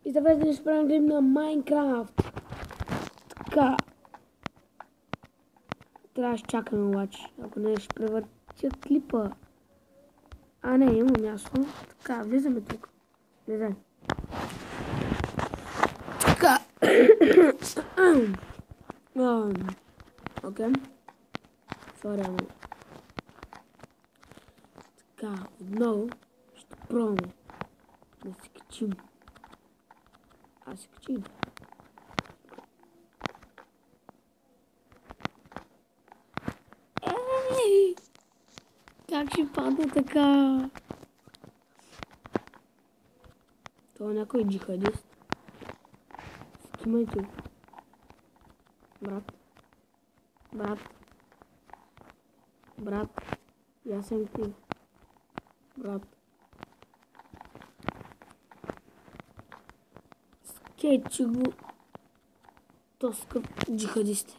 И за да ще правим гейм на Майнкрафт. Така. Трябва да чакаме обаче, ако не ще превъртя клипа. А не, има място. Така, влизаме тук. Влизай. Така. Окей. Сори, ама. Така, отново ще пробваме да се качим. Аз се качих. Ей! Как ще падна така? Това е някой джихадист. Скимайте. Брат. Брат. Брат. Я съм ти. Брат. Скетчи го. То скъп джихадист.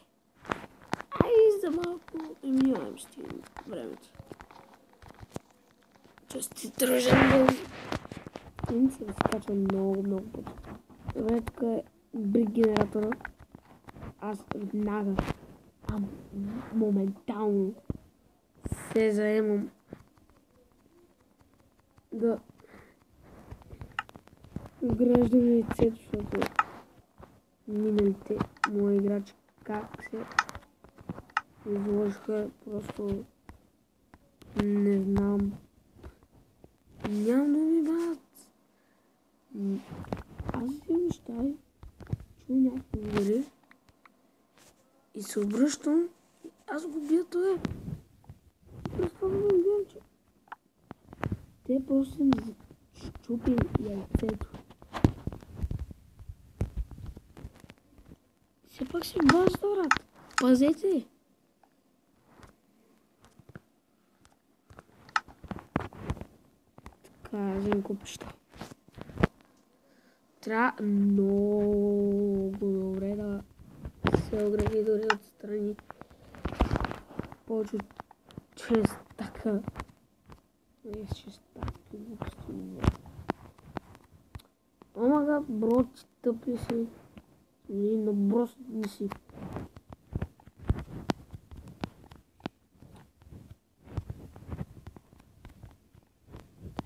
Ай, за малко. Минавам ще времето. Чести тръжен ден. Не се разкачва много пъти. Добре, тук е брик генератора. Аз веднага, моментално се заемам да вграждам лицето, защото миналите мои играчи как се изложиха, просто не знам. Нямам да ми бъдат. Аз си нещай, чу някакви говори и се обръщам и аз го бия това. Просто не гледам, че те просто са ми щупили яйцето. Все пак си базата, брат. Пазете! Така, взем купища. Трябва много добре да се огради дори отстрани. Повече от 6 така. Не 6 таки глупости. Омага, бро, ти тъп ли си? Или на брос ли си?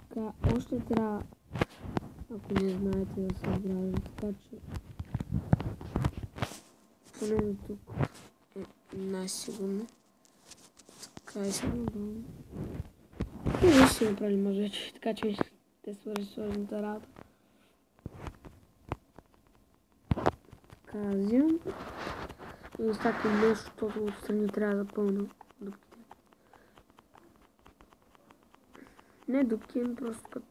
Така, още трябва, ако не знаете, да се играем, така че поне до тук е най-сигурно. Така и се надавам. И виж си направили мъжече, така че те свърши сложната работа. Така, взимам и изтакам нещо, защото отстрани трябва да пълна дупките. Не дупки, ами просто като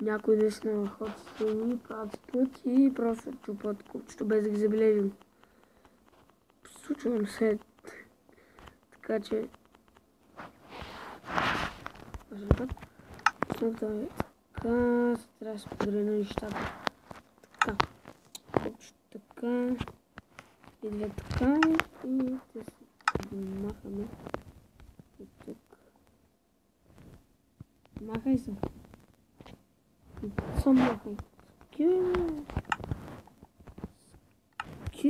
някой наистина ход страни, правят път и просто чупат купчето без да ги забележим. Случвам се. Така че... Така, трябва да се подреди на нещата. Така. Купчето така. И две така. И те се махаме. И тук. Махай се. И сам махай. Скюй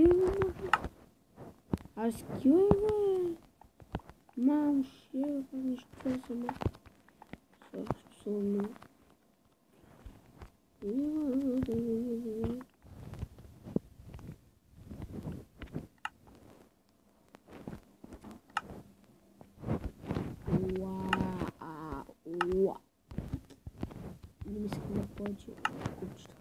махай. А скюй бе. Мам, ще нищо сама. Собствено. Уау. Не ми искам да повече купчета.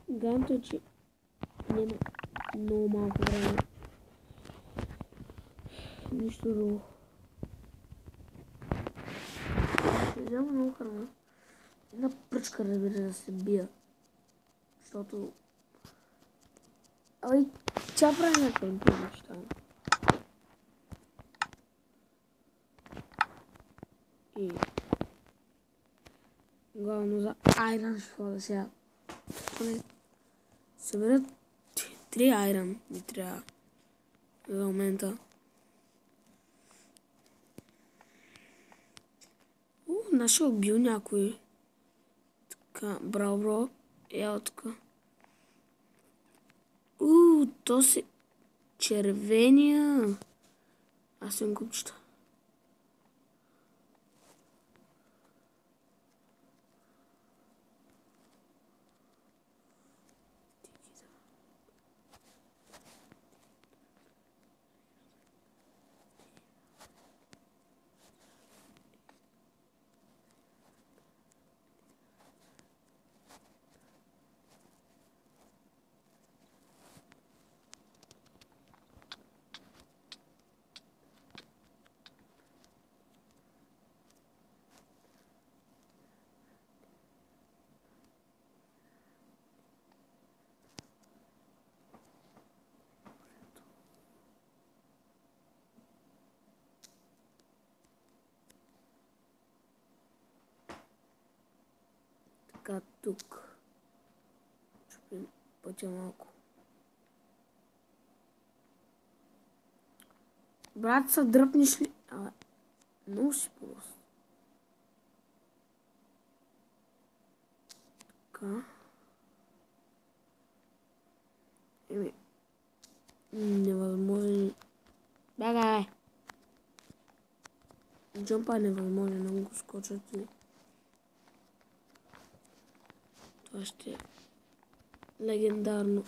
Ганто, че няма много малко време. Нищо друго. Ще взема много храна. Една пръчка, разбира, да се бия. Защото... Ай, тя прави някакви неща. И... Главно за айран ще хода сега. Съберат 3 айран ми трябва за момента. Нашия убил някой. Така, браво, бро. Ела тук. То си червения. Аз съм купчета. Така, тук. Чупим пътя малко. Брат, са дръпнеш ли? Много си просто. Така. Невъзможно. Бягай! Джампа е невъзможно, много го скочат и... Това ще е легендарно.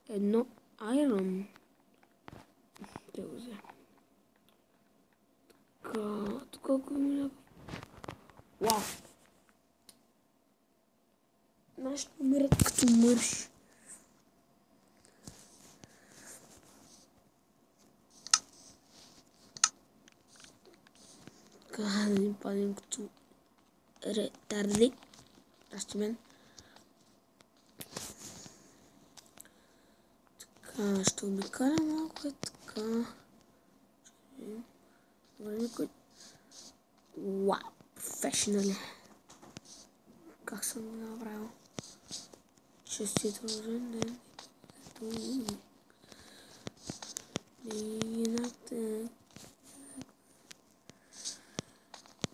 Едно айрон. Те го взе. Така, тук ако има някакъв... Вау! Нашите умират като мърши. Така, да ни падим като ретарди. Пращи мен. Така, ще обикаля малко така. Добре, никой. Вау, професионали. Как съм го направил? Честит рожден ден.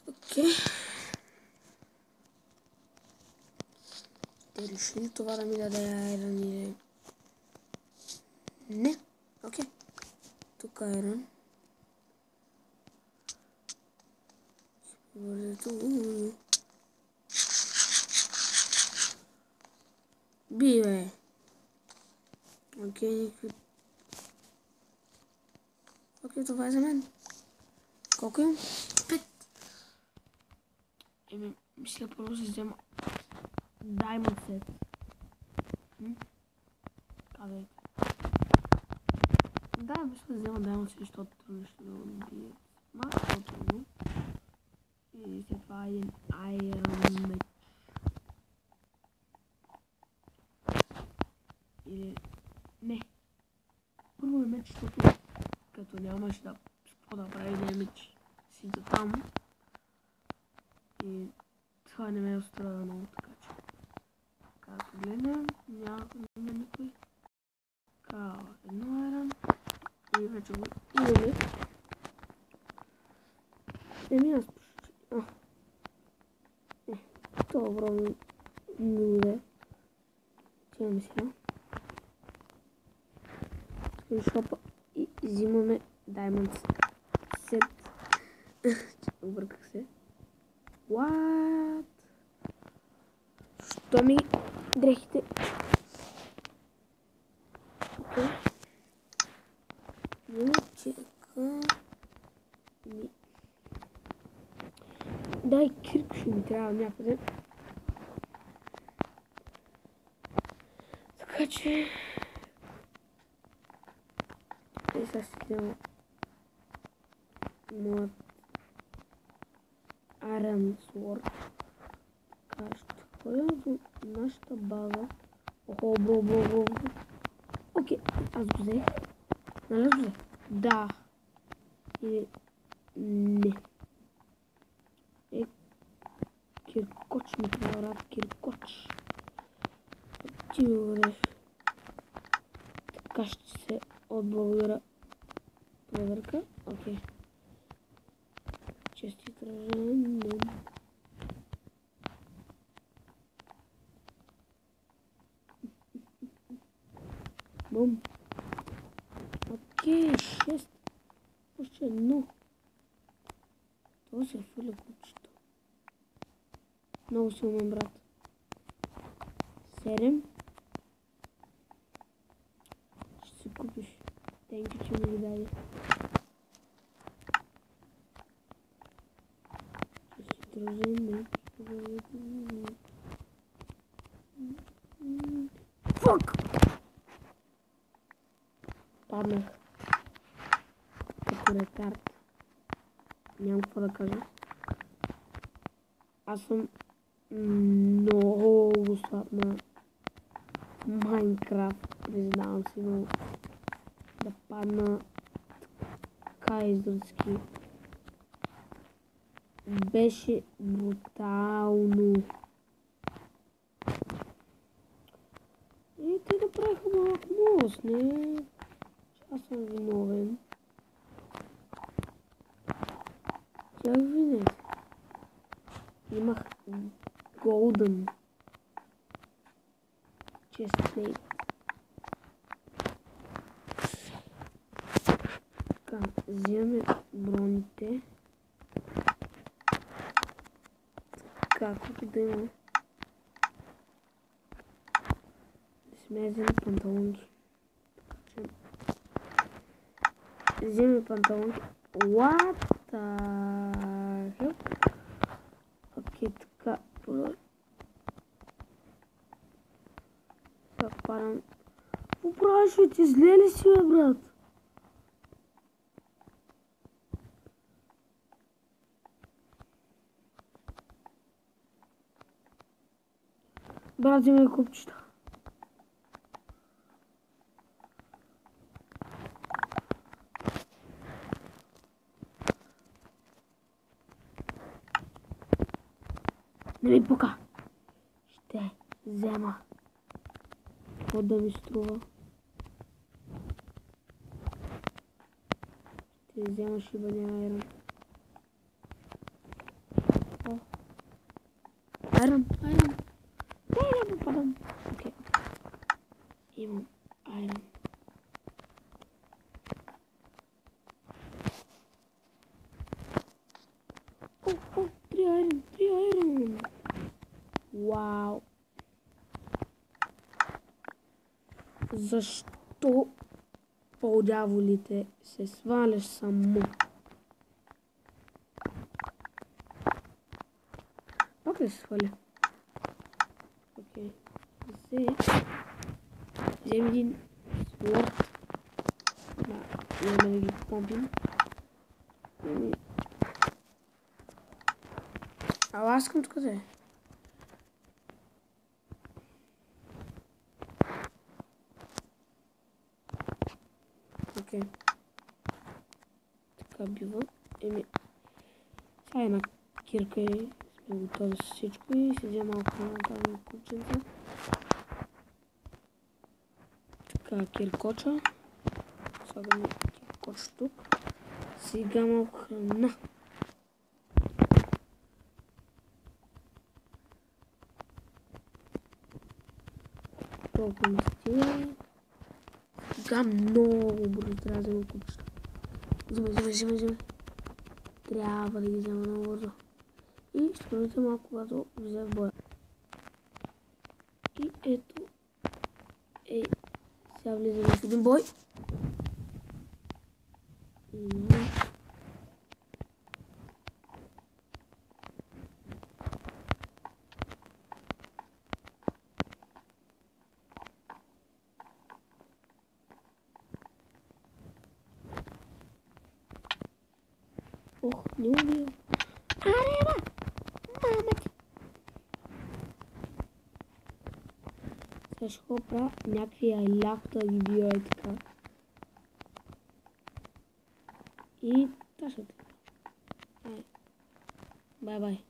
Окей. Ще реши ли това да ми даде айрон или... Не. Окей. Тук айрон. Би, бе. Окей, никакви... Окей, това е за мен. Колко имам? 5. Мисля, първо се взема Diamond Set. Казай. Да, мисля да взема Diamond Set, защото трудно ще да убие. Малко по-трудно. И след това един Iron меч. Или... Не. Първо е меч, защото като нямаш да прави демидж си до там. И това не ме устроява много, така че. Като гледам, няма никой. Така, едно айрон. И вече го имаме. Аз почти. Това вървам нуле. Тяваме сега. В шопа и взимаме Diamond Set. Обърках се. What? Що ми дрехите? Окей. Чека. Дай кирк ще ми трябва някъде. Така че... И сега си взема моят Iron Sword. Така ще ходя до нашата база. Охо, бро. Окей, аз го взех. Нали го взех? Да. Или... Не. Киркоч ми трябва, брат, киркоч. Ти ми говориш. Така ще се отблагодаря. Проверка, окей. Честит рожден ден. Бум. Окей, 6. Още едно. Това се фърля кучето. Много си умен, брат. 7. Ще си купиш. Тенки, че ми ги даде. Честит рожден ден. Фак! Паднах. Като ретард. Нямам какво да кажа. Аз съм много слаб на Майнкрафт. Признавам си, но да падна така изръцки. Беше брутално. И те направиха малък мост, не? Аз съм виновен. Тях винете. Имах голден честплейт. Така, взимаме броните. Така, колко да имаме. Не вземе панталонки. Вземе панталонки. What the hell? Окей, така. Сега падам. Какво правиш, бе? Ти зле ли си, бе, брат? Брат, вземай купчета. Не ми пука. Ще взема. Какво да ми струва? Ще взема шибания айрон. Айрон. Не попадам. Окей. Имам айрон. Три айрон. Вау. Защо по-дяволите се сваляш само? Пак ли се сваля? Окей. Взем един сворд. Няма да ги помпим. Ала аз искам тук да е. Окей. Така бива. Сега една кирка и сме готови с всичко и си взема малко на тази купченца. Така, киркоча. Слагаме киркоч тук. Сега малко храна. Толкова ми стига. Сега много бързо трябва да взема купчета. Взимай. Трябва да ги взема много бързо. И ще продължим малко, когато влезе в боя. И ето. Сега влизаме в един бой. Ох, не убил. Арева! Мама ти! Сега ще правя някакви айлахта ги бия и така. И ташата. Бай-бай.